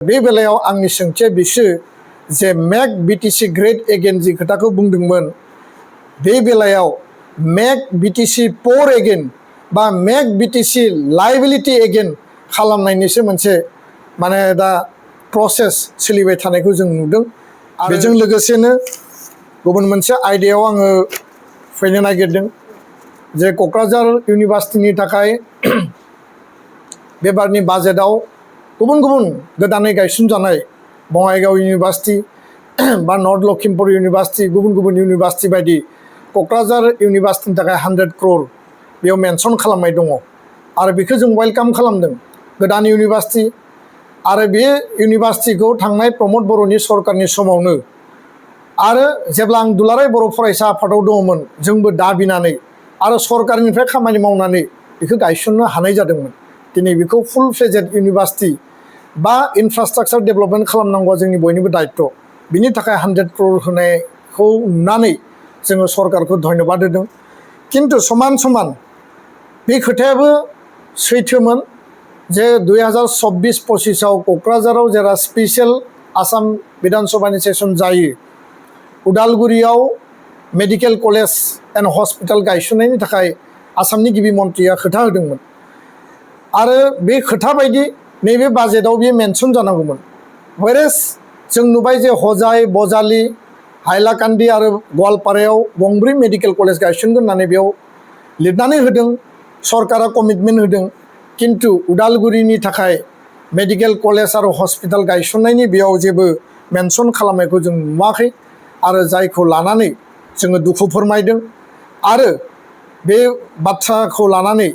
बे बेलायाव आंनि सोंथिया बिसो जे मेक बिटिसि ग्रेट एगेन जि खोथाखौ बुंदोंमोन बे बेलायाव मेक बिटिसि पोर एगेन बा मेक बिटिसि लाइबिलिटि एगेन खालामनायनिसो मोनसे माने दा प्रसेस सोलिबाय थानायखौ जों नुदों। बेजों लोगोसेनो गुबुन मोनसे आयदायाव आङो फैनो नागिरदों जे क'क्राझार इउनिभार्सिटिनि थाखाय बेबारनि बाजेटआव गुबुन गुबुन गोदानै गायसनजानाय बङाइगाव इउनिभार्सिटि बा नर्थ लखिमपुर इउनिभार्सिटि गुबुन गुबुन इउनिभार्सिटि बायदि क'क्राझार इउनिभार्सिटिनि थाखाय 100 crore बेयाव मेनसन खालामनाय दङ आरो बेखौ जों वेलकाम खालामदों गोदान इउनिभार्सिटि आरो बे इउनिभार्सिटिखौ थांनाय प्रमद बर'नि सरकारनि समावनो आरो जेब्ला आं दुलाराय बर' फरायसा आफादाव दङमोन जोंबो दाबिनानै आरो सरकारनिफ्राय खामानि मावनानै बेखौ गायसननो हानाय जादोंमोन। दिनै बेखौ फुल फ्लेजेड इउनिभार्सिटि बा इनफ्रास्ट्राक्चार डेभेलपमेन्ट खालामनांगौआ जोंनि बयनिबो दायित्व। बिनि थाखाय 100 crore होनायखौ नुनानै जोङो सरकारखौ धन्यबाद होदों। किन्तु समान समान बे खोथायाबो सैथोमोन जे 2024-25आव क'क्राझाराव जेला स्पेसियेल आसाम विधान सभानि सेसन जायो उदालगुरियाव मेडिकेल कलेज एन्ड हस्पिटाल गायसननायनि थाखाय आसामनि गिबि मन्थ्रिया खोथा होदोंमोन आरो बे खोथा बायदि नैबे बाजेटआव बेयो मेनसन जानांगौमोन। व्हेरेज जों नुबाय जे हजाय बजालि हाइलाकान्दि आरो गवालपारायाव गंब्रै मेडिकेल कलेज गायसनगोन होननानै बेयाव लिरनानै होदों सरकारा कमिटमेन्ट होदों किन्तु उदालगुरिनि थाखाय मेडिकेल कलेज आरो हस्पिटाल गायसननायनि बेयाव जेबो मेनसन खालामनायखौ जों नुवाखै आरो जायखौ लानानै जोङो दुखु फोरमायदों आरो बे बाथ्राखौ लानानै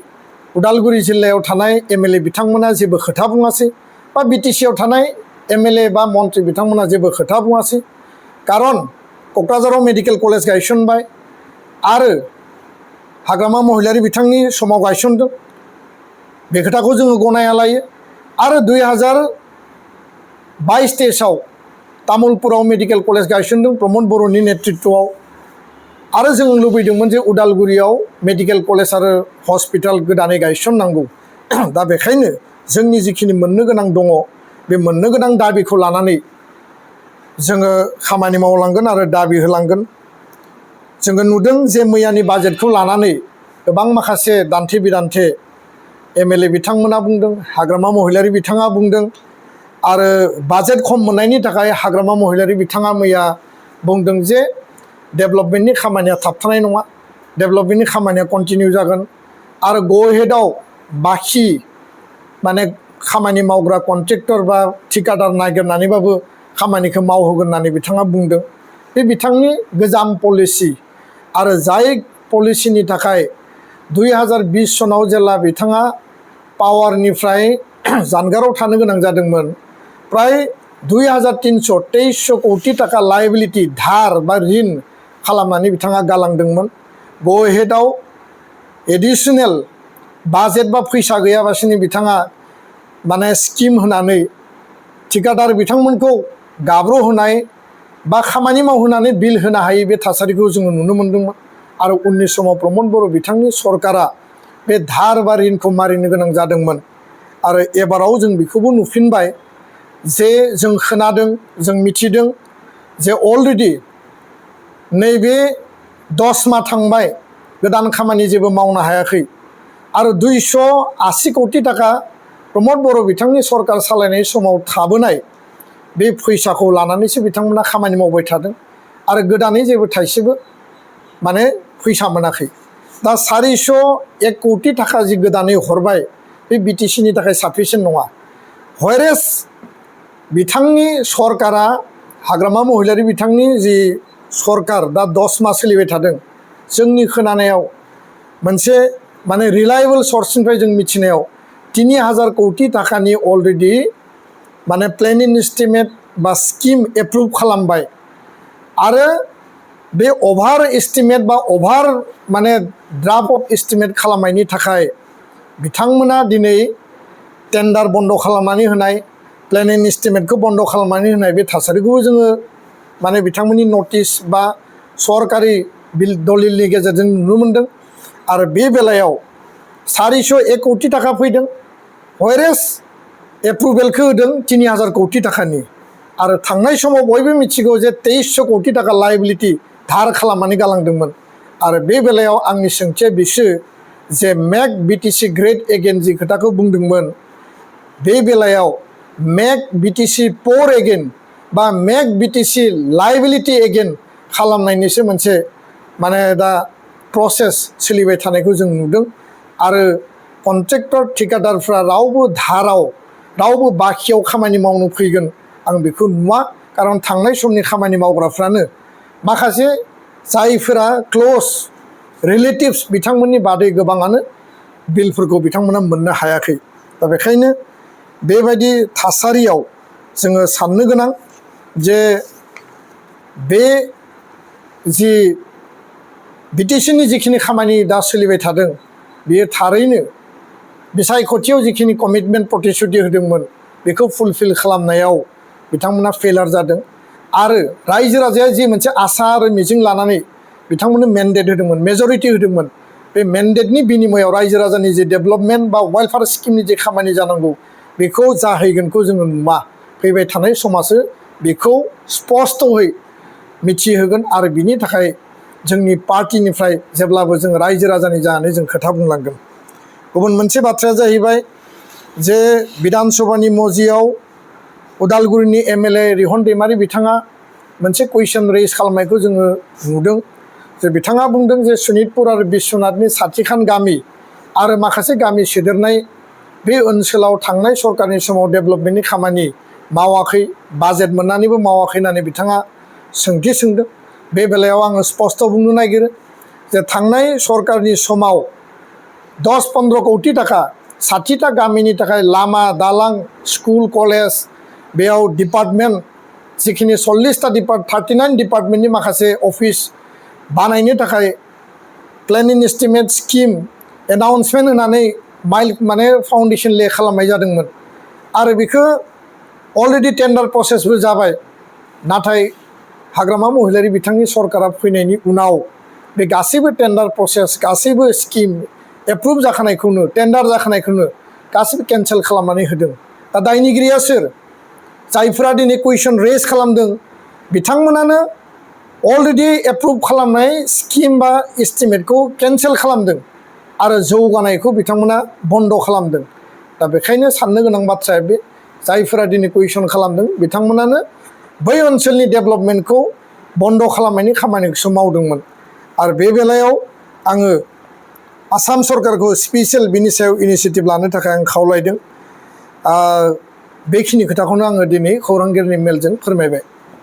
उदालगुरि जिल्लायाव थानाय एमएलए बिथांमोना जेबो खोथा बुङासै बा बिटिसिआव थानाय एमएलए बा मन्थ्रि बिथांमोना जेबो खोथा बुङासै कारन क'क्राझाराव मेडिकेल कलेज गायसनबाय आरो हाग्रामा महिलारि बिथांनि समाव गायसनदों बे खोथाखौ जोङो गनायना लायो आरो 2022-23आव तामुलपुराव मेडिकेल कलेज गायसनदों प्रमद बर'नि नेतृत्वआव आरो जों लुबैदोंमोन जे उदालगुरियाव मेडिकेल कलेज आरो हस्पिटाल गोदानै गायसननांगौ। दा बेखायनो जोंनि जिखिनि मोननो गोनां दङ बे मोननो गोनां दाबिखौ लानानै जोङो खामानि मावलांगोन आरो दाबि होलांगोन। जोङो नुदों जे मैयानि बाजेटखौ लानानै गोबां माखासे दान्थे बिदान्थे एमएलए बिथांमोना बुंदों हाग्रामा महिलारि बिथाङा बुंदों आरो बाजेट खम मोननायनि थाखाय हाग्रामा महिलारि बिथाङा मैया बुंदों जे डेभेलपमेन्टनि खामानिया थाबथानाय नङा डेभेलपमेन्टनि खामानिया कन्टिनिउ जागोन आरो गो हेडआव बाखि माने खामानि मावग्रा कन्ट्रेक्टर बा ठिकादार नागिरनानैबाबो खामानिखौ मावहोगोन होननानै बिथाङा बुंदों। बे बिथांनि गोजाम पलिसि आरो जाय पलिसिनि थाखाय 2020 सनाव जेला बिथाङा पावारनिफ्राय जानगाराव थानो गोनां जादोंमोन प्राय 2300 कोटि टाका लाइबिलिटि धार बा ऋण खालामनानै बिथाङा गालांदोंमोन। गो हेडआव एडिशनेल बाजेट बा फैसा गैयाबासिनो बिथाङा माने स्किम होनानै ठिकादार बिथांमोनखौ गाब्र'होनाय बा खामानि मावहोनानै बिल होनो हायै बे थासारिखौ जोङो नुनो मोन्दोंमोन आरो उननि समाव प्रमद बर' बिथांनि सरकारा बे धार बा ऋणखौ मारिनो गोनां जादोंमोन आरो एबाराव जों बेखौबो नुफिनबाय जे जों खोनादों जों मिथिदों जे अलरेडि नैबे 10 माह थांबाय गोदान खामानि जेबो मावनो हायाखै आरो 280 कोटि टाका प्रमद बर' बिथांनि सरकार सालायनाय समाव थाबोनाय बे फैसाखौ लानानैसो बिथांमोना खामानि मावबाय थादों आरो गोदानै जेबो थाइसेबो माने फैसा मोनाखै। दा 401 कोटि टाका जि गोदानै हरबाय बे बिटिसिनि थाखाय साफिसियेन्ट नङा। व्हेरेज बिथांनि सरकारा हाग्रामा महिलारि बिथांनि जि सरकार दा 10 माह सोलिबाय थादों जोंनि खोनानायाव मोनसे माने रिलायेबल सर्सनिफ्राय जों मिथिनायाव 3000 कोटि टाकानि अलरेडि माने प्लेनिं एस्टिमेट बा स्किम एप्रुभ खालामबाय आरो बे अभार एस्टिमेट बा अभार माने ड्राफ्ट अफ एस्टिमेट खालामनायनि थाखाय बिथांमोना दिनै टेन्डार बन्द खालामनानै होनाय प्लेनिं एस्टिमेटखौ बन्द खालामनानै होनाय बे थासारिखौबो जोङो माने बिथांमोननि नटिस बा सरकारि बिल दलिलनि गेजेरजों नुनो मोन्दों आरो बे बेलायाव 401 कोटि टाका फैदों व्हेरेज एप्रुभेलखौ होदों 3000 कोटी टाकानि आरो थांनाय समाव बयबो मिथिगौ जे 2300 कोटी टाका लायबिलिटि धार खालामनानै गालांदोंमोन आरो बे बेलायाव आंनि सोंथिया बिसो जे मेक बिटिसि ग्रेट एगेन जि खोथाखौ बुंदोंमोन बे बेलायाव मेक बिटिसि पोर एगेन बा मेक बिटिसि लायबिलिटि एगेन खालामनायनिसो मोनसे माने दा प्रसेस सोलिबाय थानायखौ जों नुदों आरो कन्ट्रेक्टर ठेकेदारफ्रा रावबो धाराव रावबो बाखियाव खामानि मावनो फैगोन आं बेखौ नुवा खारन थांनाय समनि खामानि मावग्राफ्रानो माखासे जायफोरा क्लोज रिलेटिभ्स बिथांमोननि बादै गोबाङानो बिलफोरखौ बिथांमोना मोननो हायाखै दा बेखायनो बेबायदि थासारियाव जोङो साननो गोनां जे बे जि बिटिसिनि जिखिनि खामानि दा सोलिबाय थादों बेयो थारैनो बिसायख'थियाव जिखिनि कमिटमेन्ट प्रतिश्रुति होदोंमोन बेखौ फुलफिल खालामनायाव बिथांमोना फेलार जादों आरो रायजो राजाया जि मोनसे आसा आरो मिजिं लानानै बिथांमोननो मेन्डेट होदोंमोन मेजरिटि होदोंमोन बे मेन्डेटनि बिनिमयाव रायजो राजानि जे डेभेलपमेन्ट बा वेलफेयार स्किमनि जे खामानि जानांगौ बेखौ जाहैगोनखौ जोङो नुवा फैबाय थानाय समासो बेखौ स्पष्टयै मिथिहोगोन आरो बिनि थाखाय जोंनि पार्टिनिफ्राय जेब्लाबो जों रायजो राजानि जानानै जों खोथा बुंलांगोन गुबुन मोनसे बाथ्राया जाहैबाय जे बिधान सभानि मजियाव उदालगुरिनि एमएलए रिहन दैमारि बिथाङा मोनसे कुइसन रेज खालामनायखौ जोङो नुदों जे बिथाङा बुंदों जे सनितपुर आरो बिश्वनाथनि साथिखान गामि आरो माखासे गामि सोदेरनाय बे ओनसोलाव थांनाय सरकारनि समाव डेभेलपमेन्टनि खामानि मावाखै बाजेट मोननानैबो मावाखै होननानै बिथाङा सोंथि सोंदों बे बेलायाव आङो स्पष्ट बुंनो नागिरो जे थांनाय सरकारनि समाव 10-15 कोटी टाका 60टा गामिनि थाखाय लामा दालां स्कुल कलेज बेयाव डिपार्टमेन्ट जिखिनि 39टा 39 डिपार्टमेन्टनि माखासे अफिस बानायनो थाखाय प्लेनिं एस्टिमेट स्किम एनाउन्समेन्ट होनानै माने फाउन्डेसन ले खालामनाय जादोंमोन आरो बेखौ अलरेडि टेन्डार प्रसेसबो जाबाय नाथाय हाग्रामा महिलारि बिथांनि सरकारा फैनायनि उनाव बे गासैबो टेन्डार प्रसेस गासैबो स्किम एप्रुभ जाखानायखौनो टेन्डार जाखानायखौनो गासैबो केन्सेल खालामनानै होदों दा दायनिगिरिया सोर जायफोरा दिनै कुइसन रेज खालामदों बिथांमोनानो अलरेडि एप्रुभ खालामनाय स्किम बा एस्टिमेटखौ केन्सेल खालामदों आरो जौगानायखौ बिथांमोना बन्द खालामदों दा बेखायनो साननो गोनां बाथ्राया बे जायफोरा दिनै कुइसन खालामदों बिथांमोनानो बै ओनसोलनि डेभेलपमेन्टखौ बन्द खालामनायनि खामानिखौसो मावदोंमोन आरो बे बेलायाव आङो आसाम सरकारखौ स्पेसियेल बिनि सायाव इनिसिएटिभ लानो थाखाय आं खावलायदों बेखिनि खोथाखौनो आङो दिनै खौरांगिरिनि मेलजों फोरमायबाय